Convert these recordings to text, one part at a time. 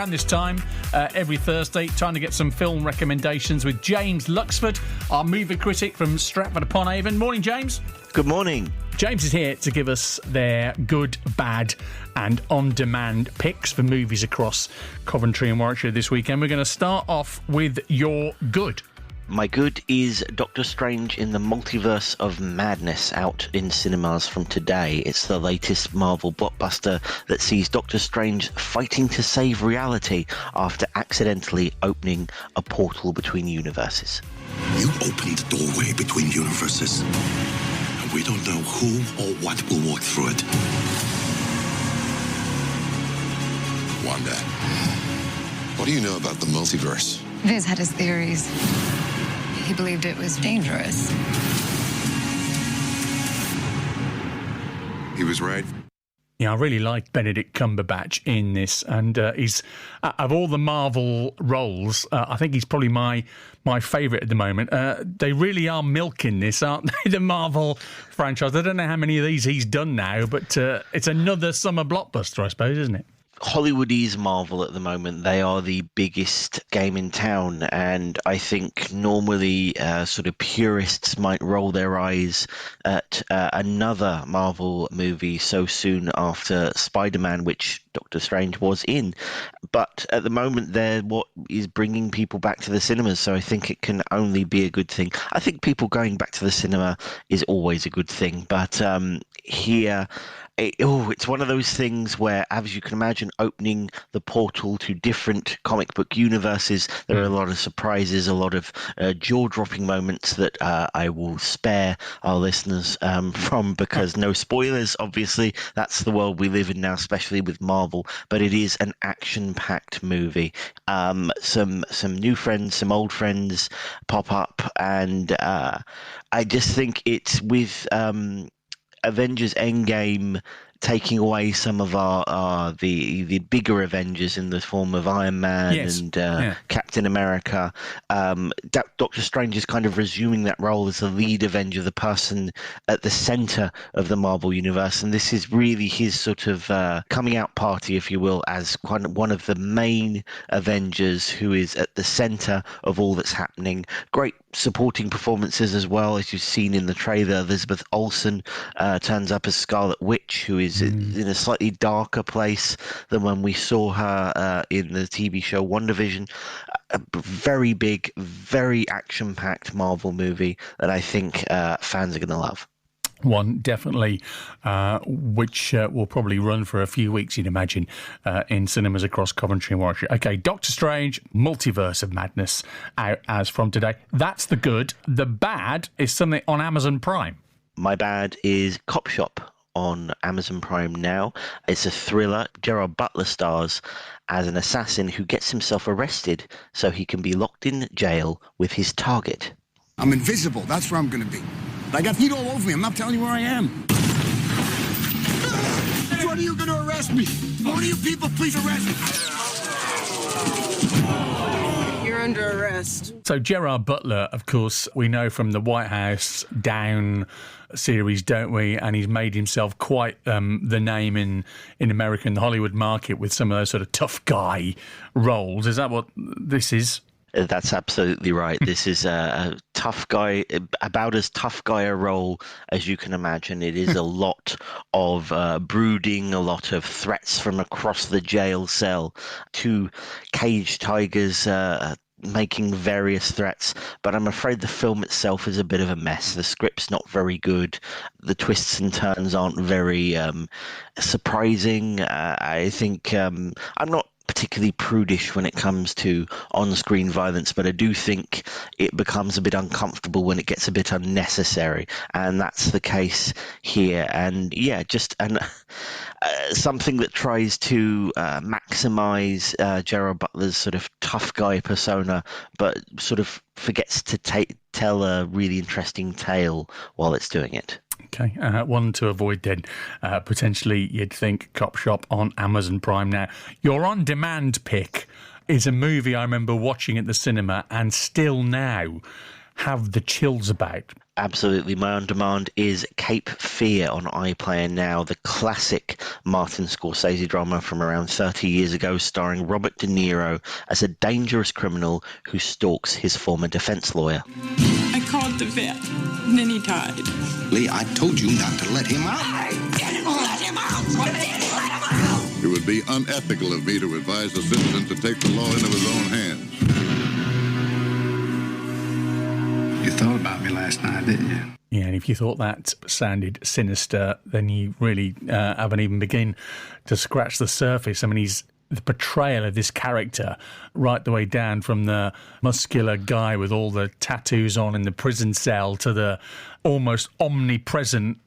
around this time every Thursday, trying to get some film recommendations with James Luxford, our movie critic from Stratford-upon-Avon. Morning, James. Good morning. James is here to give us their good, bad and on-demand picks for movies across Coventry and Warwickshire this weekend. We're going to start off with your good. My good is Doctor Strange in the Multiverse of Madness, out in cinemas from today. It's the latest Marvel blockbuster that sees Doctor Strange fighting to save reality after accidentally opening a portal between universes. You opened the doorway between universes, and we don't know who or what will walk through it. Wanda, what do you know about the multiverse? Viz had his theories. He believed it was dangerous. He was right. Yeah, I really like Benedict Cumberbatch in this, and he's of all the Marvel roles, I think he's probably my favourite at the moment. They really are milking this, aren't they? The Marvel franchise. I don't know how many of these he's done now, but it's another summer blockbuster, I suppose, isn't it? Hollywood is Marvel at the moment. They are the biggest game in town, and I think normally sort of purists might roll their eyes at another Marvel movie so soon after Spider-Man, which Doctor Strange was in. But at the moment, they're what is bringing people back to the cinemas, so I think it can only be a good thing. I think people going back to the cinema is always a good thing, but here... It's one of those things where, as you can imagine, opening the portal to different comic book universes, there are a lot of surprises, a lot of jaw-dropping moments that I will spare our listeners from, because no spoilers, obviously. That's the world we live in now, especially with Marvel. But it is an action-packed movie. Some new friends, some old friends pop up, and I just think it's with... Avengers Endgame taking away some of the bigger Avengers in the form of Iron Man and Captain America. Doctor Strange is kind of resuming that role as the lead Avenger, the person at the center of the Marvel Universe. And this is really his sort of coming out party, if you will, as one of the main Avengers who is at the center of all that's happening. Great supporting performances as well, as you've seen in the trailer. Elizabeth Olsen turns up as Scarlet Witch, who is in a slightly darker place than when we saw her in the TV show WandaVision. A very big, very action-packed Marvel movie that I think fans are going to love. One, definitely, which will probably run for a few weeks, you'd imagine, in cinemas across Coventry and Warwickshire. OK, Doctor Strange, Multiverse of Madness, out as from today. That's the good. The bad is something on Amazon Prime. My bad is Copshop on Amazon Prime now. It's a thriller. Gerard Butler stars as an assassin who gets himself arrested so he can be locked in jail with his target. I'm invisible. That's where I'm going to be. I got heat all over me. I'm not telling you where I am. When are you going to arrest me? One of you people, please arrest me. You're under arrest. So Gerard Butler, of course, we know from the White House Down series, don't we? And he's made himself quite the name in America, in the Hollywood market, with some of those sort of tough guy roles. Is that what this is? That's absolutely right. This is a tough guy, about as tough guy a role as you can imagine. It is a lot of brooding, a lot of threats from across the jail cell, two caged tigers making various threats, but I'm afraid the film itself is a bit of a mess. The script's not very good. The twists and turns aren't very surprising. I think I'm not particularly prudish when it comes to on-screen violence, but I do think it becomes a bit uncomfortable when it gets a bit unnecessary, and that's the case here. And yeah, just something that tries to maximize Gerard Butler's sort of tough guy persona, but sort of forgets to tell a really interesting tale while it's doing it. Okay, one to avoid then, potentially, you'd think, Copshop on Amazon Prime now. Your on-demand pick is a movie I remember watching at the cinema and still now have the chills about. Absolutely. My on demand is Cape Fear on iPlayer now, the classic Martin Scorsese drama from around 30 years ago, starring Robert De Niro as a dangerous criminal who stalks his former defense lawyer. I called the vet, and then he died. Lee, I told you not to let him out. I didn't let him out! I didn't let him out! It would be unethical of me to advise a citizen to take the law into his own hands. You thought about me last night, didn't you? Yeah, and if you thought that sounded sinister, then you really haven't even begun to scratch the surface. I mean, the portrayal of this character right the way down from the muscular guy with all the tattoos on in the prison cell to the almost omnipresent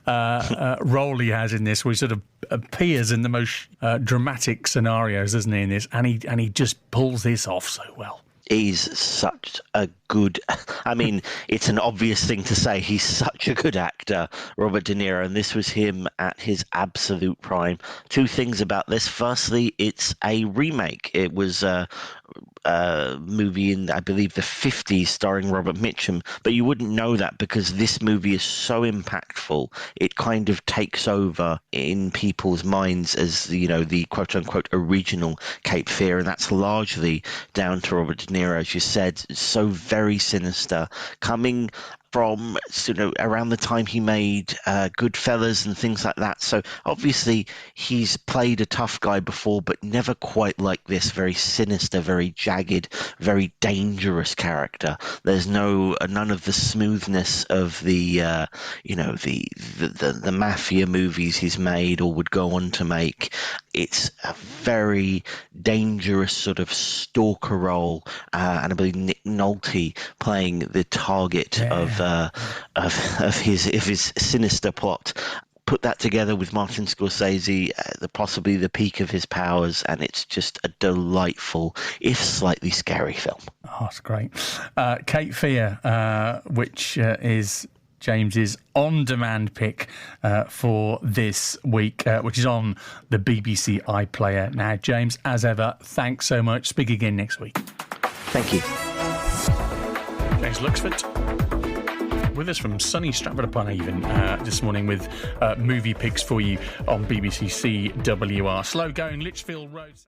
role he has in this, where he sort of appears in the most dramatic scenarios, doesn't he, in this? And he just pulls this off so well. He's such a good, I mean, it's an obvious thing to say. He's such a good actor, Robert De Niro, and this was him at his absolute prime. Two things about this. Firstly, it's a remake. It was a movie in, I believe, the 50s starring Robert Mitchum, but you wouldn't know that because this movie is so impactful. It kind of takes over in people's minds as, you know, the quote-unquote original Cape Fear, and that's largely down to Robert De Niro, as you said, so very sinister, coming from around the time he made Goodfellas and things like that. So obviously he's played a tough guy before, but never quite like this. Very sinister, very jagged, very dangerous character. There's none of the smoothness of the mafia movies he's made or would go on to make. It's a very dangerous sort of stalker role, and I believe Nick Nolte playing the target of his sinister plot. Put that together with Martin Scorsese, possibly the peak of his powers, and it's just a delightful, if slightly scary film. Oh, it's great. Cape Fear, which is James's on-demand pick for this week, which is on the BBC iPlayer now. James, as ever, thanks so much. Speak again next week. Thank you. James Luxford with us from sunny Stratford-upon-Avon this morning with movie picks for you on BBC CWR. Slow-going Lichfield Road.